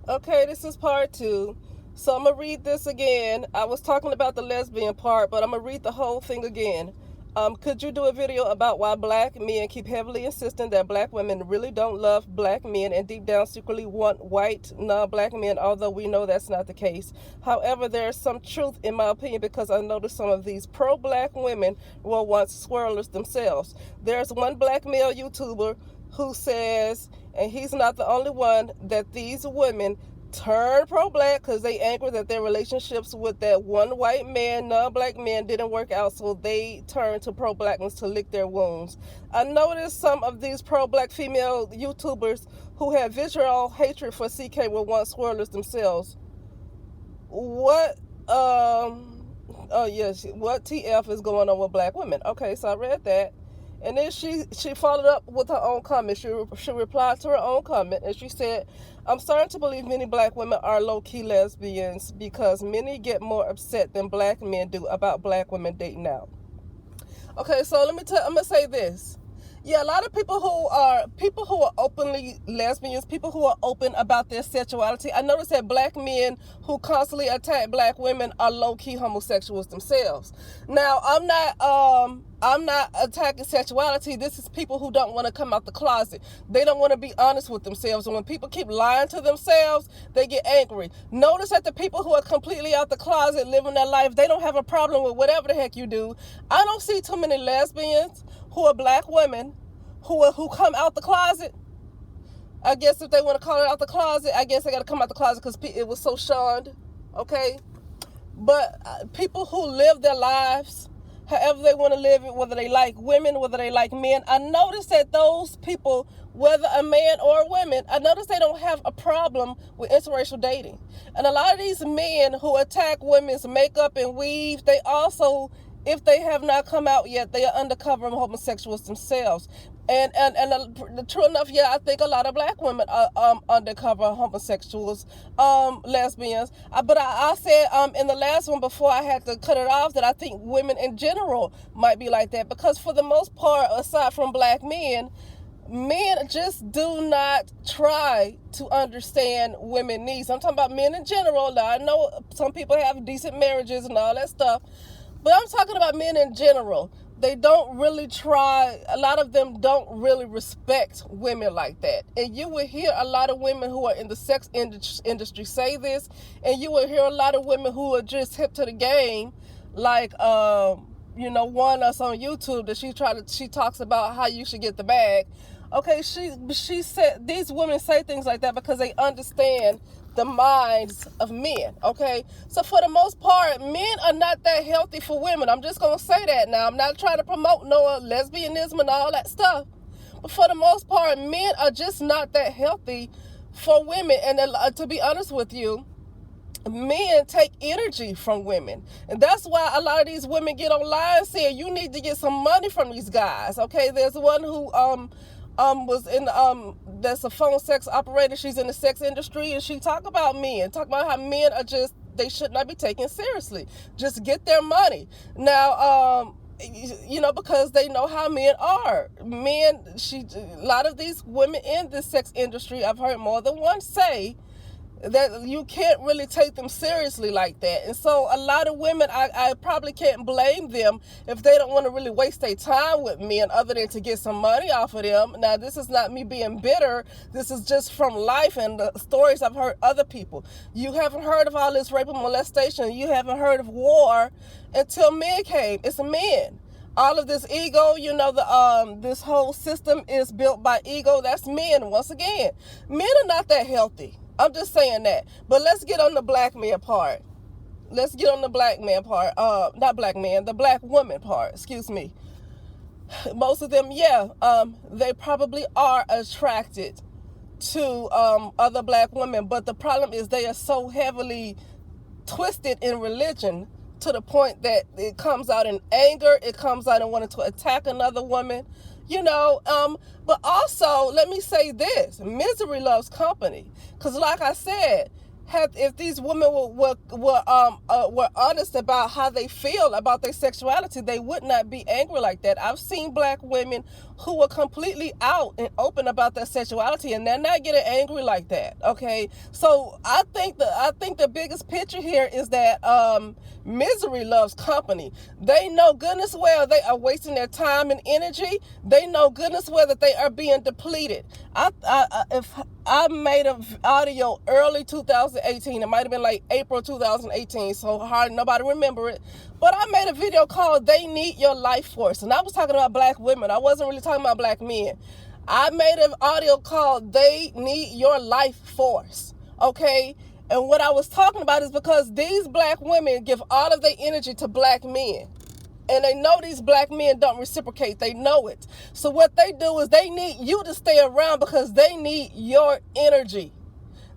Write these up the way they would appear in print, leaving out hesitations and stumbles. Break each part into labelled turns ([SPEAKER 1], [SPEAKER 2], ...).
[SPEAKER 1] Okay, this is part two. So I'm going to read this again. I was talking about the lesbian part, but I'm going to read the whole thing again. Could you do a video about why black men keep heavily insisting that black women really don't love black men and deep down secretly want white, non-black men, although we know that's not the case. However, there's some truth in my opinion because I noticed some of these pro-black women were once swirlers themselves. There's one black male YouTuber who says, and he's not the only one, that these women turn pro-black because they angry that their relationships with that one white man, non-black man, didn't work out, so they turn to pro-blackness to lick their wounds. I noticed some of these pro-black female YouTubers who have visceral hatred for CK were once swirlers themselves. What what TF is going on with black women? Okay, so I read that. And then she followed up with her own comment. She replied to her own comment, and she said, I'm starting to believe many black women are low-key lesbians because many get more upset than black men do about black women dating out. Okay, so I'm gonna say this. Yeah, a lot of people who are openly lesbians, people who are open about their sexuality. I notice that black men who constantly attack black women are low-key homosexuals themselves. Now, I'm not attacking sexuality. This is people who don't want to come out the closet. They don't want to be honest with themselves. And when people keep lying to themselves, they get angry. Notice that the people who are completely out the closet, living their life, they don't have a problem with whatever the heck you do. I don't see too many lesbians who are black women who come out the closet. I guess if they want to call it out the closet, I guess they got to come out the closet because it was so shunned. Okay? But people who live their lives however they want to live it, whether they like women, whether they like men, I notice that those people, whether a man or a woman, I notice they don't have a problem with interracial dating. And a lot of these men who attack women's makeup and weave, they also, if they have not come out yet, they are undercover homosexuals themselves. And true enough, yeah, I think a lot of black women are undercover homosexuals, lesbians. But I said in the last one before I had to cut it off that I think women in general might be like that because for the most part, aside from black men just do not try to understand women's needs. I'm talking about men in general. Now, I know some people have decent marriages and all that stuff, but I'm talking about men in general. They don't really try, a lot of them don't really respect women like that. And you will hear a lot of women who are in the sex industry say this, and you will hear a lot of women who are just hip to the game, like, one us on YouTube that she talks about how you should get the bag. Okay, she said these women say things like that because they understand the minds of men, okay? So for the most part, men are not that healthy for women. I'm just going to say that now. I'm not trying to promote no lesbianism and all that stuff. But for the most part, men are just not that healthy for women. And to be honest with you, men take energy from women. And that's why a lot of these women get online saying, you need to get some money from these guys, okay? There's one who was in that's a phone sex operator. She's in the sex industry, and she talk about how men are just, they should not be taken seriously. Just get their money. Now, because they know how men are. A lot of these women in this sex industry, I've heard more than one say that you can't really take them seriously like that. And so a lot of women, I probably can't blame them if they don't want to really waste their time with men other than to get some money off of them. Now, this is not me being bitter. This is just from life and the stories I've heard other people. You haven't heard of all this rape and molestation. You haven't heard of war until men came. It's men. All of this ego, this whole system is built by ego. That's men. Once again, men are not that healthy. I'm just saying that. But let's get on the black man part. Not black man, the black woman part, excuse me. Most of them, they probably are attracted to other black women. But the problem is they are so heavily twisted in religion to the point that it comes out in anger. It comes out in wanting to attack another woman. But also, let me say this, misery loves company. Because like I said, if these women were honest about how they feel about their sexuality, they would not be angry like that. I've seen black women who are completely out and open about their sexuality, and they're not getting angry like that. Okay, so I think the biggest picture here is that misery loves company. They know goodness well they are wasting their time and energy. They know goodness well that they are being depleted. If I made an audio early 2018, it might have been like April 2018, so hardly nobody remember it. But I made a video called "They Need Your Life Force," and I was talking about black women. I wasn't really talking about black men. I made an audio called "They Need Your Life Force." Okay. And what I was talking about is because these black women give all of their energy to black men. And they know these black men don't reciprocate. They know it. So what they do is they need you to stay around because they need your energy.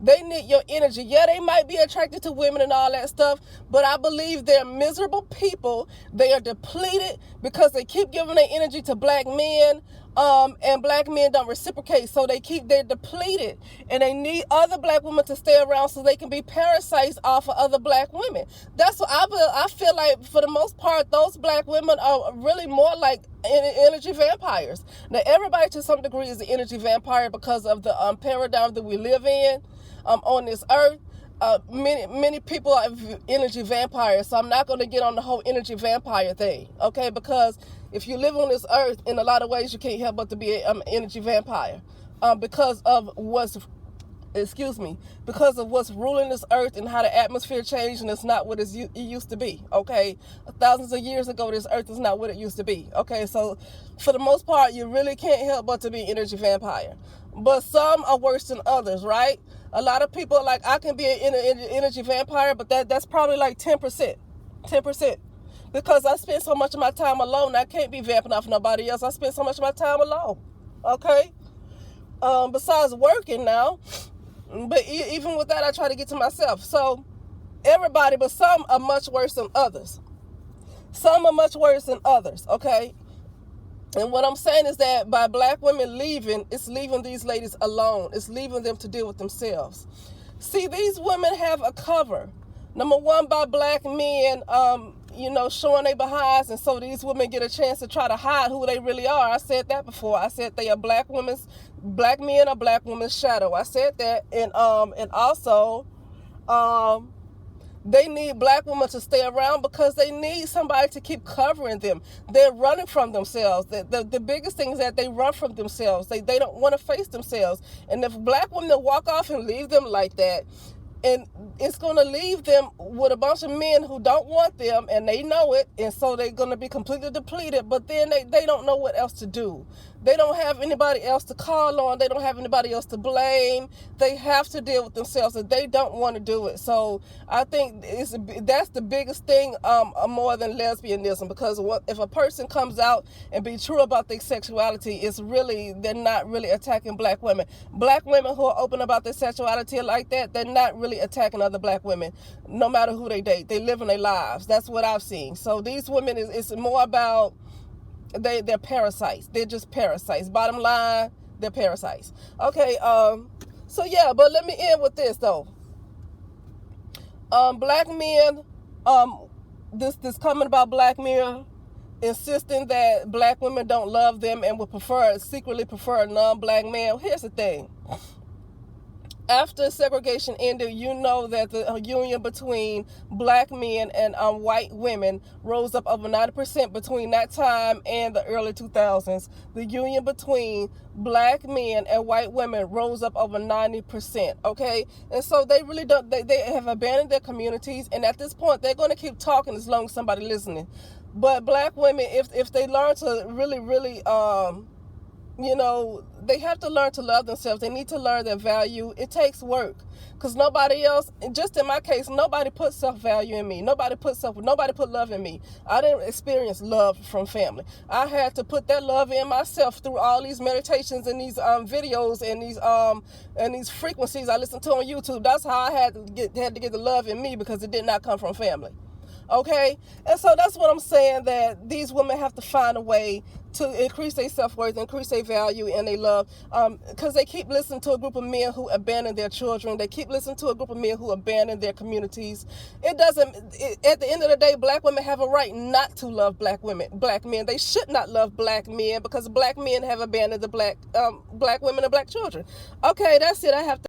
[SPEAKER 1] They need your energy. Yeah, they might be attracted to women and all that stuff, but I believe they're miserable people. They are depleted because they keep giving their energy to black men, and black men don't reciprocate, so they're depleted, and they need other black women to stay around so they can be parasites off of other black women. That's what I feel like. For the most part, those black women are really more like energy vampires. Now, everybody to some degree is an energy vampire because of the paradigm that we live in on this earth. Many people are energy vampires, so I'm not going to get on the whole energy vampire thing, okay? Because if you live on this earth, in a lot of ways, you can't help but to be an energy vampire, because of what's ruling this earth and how the atmosphere changed, and it's not what it used to be, okay? Thousands of years ago, this earth is not what it used to be, okay? So for the most part, you really can't help but to be an energy vampire. But some are worse than others, right? A lot of people are like, I can be an energy vampire, but that's probably like 10%. 10%. Because I spend so much of my time alone, I can't be vamping off nobody else. I spend so much of my time alone, okay? Besides working now, but even with that, I try to get to myself. So everybody, but some are much worse than others. Some are much worse than others, okay? And what I'm saying is that by black women leaving, it's leaving these ladies alone. It's leaving them to deal with themselves. See, these women have a cover. Number one, by black men, showing their behinds, and so these women get a chance to try to hide who they really are. I said that before. I said they are black men are black women's shadow. I said that, and also, they need black women to stay around because they need somebody to keep covering them. They're running from themselves. The biggest thing is that they run from themselves. They don't want to face themselves. And if black women walk off and leave them like that, and it's going to leave them with a bunch of men who don't want them, and they know it, and so they're going to be completely depleted, but then they don't know what else to do. They don't have anybody else to call on. They don't have anybody else to blame. They have to deal with themselves, and they don't want to do it. So I think that's the biggest thing, more than lesbianism, because if a person comes out and be true about their sexuality, they're not really attacking black women. Black women who are open about their sexuality like that, they're not really attacking other black women, no matter who they date. They live in their lives. That's what I've seen. So these women, it's more about, they're parasites. They're just parasites. Bottom line, they're parasites. Okay, so yeah, but let me end with this though. Black men, this comment about black men insisting that black women don't love them and would secretly prefer a non-black man. Here's the thing. After segregation ended, you know that the union between black men and white women rose up over 90% between that time and the early 2000s. The union between black men and white women rose up over 90%, okay? And so they really don't, they have abandoned their communities, and at this point, they're going to keep talking as long as somebody's listening. But black women, if they learn to really, really, they have to learn to love themselves. They need to learn their value. It takes work, because nobody else, just in my case, nobody put self-value in me. Nobody put love in me. I didn't experience love from family. I had to put that love in myself through all these meditations and these videos and these frequencies I listened to on YouTube. That's how I had to get the love in me, because it did not come from family. Okay, and so that's what I'm saying, that these women have to find a way to increase their self-worth, increase their value and their love, because they keep listening to a group of men who abandon their children. They keep listening to a group of men who abandon their communities. At the end of the day, black women have a right not to love black men. They should not love black men because black men have abandoned the black women and black children. Okay, that's it. I have to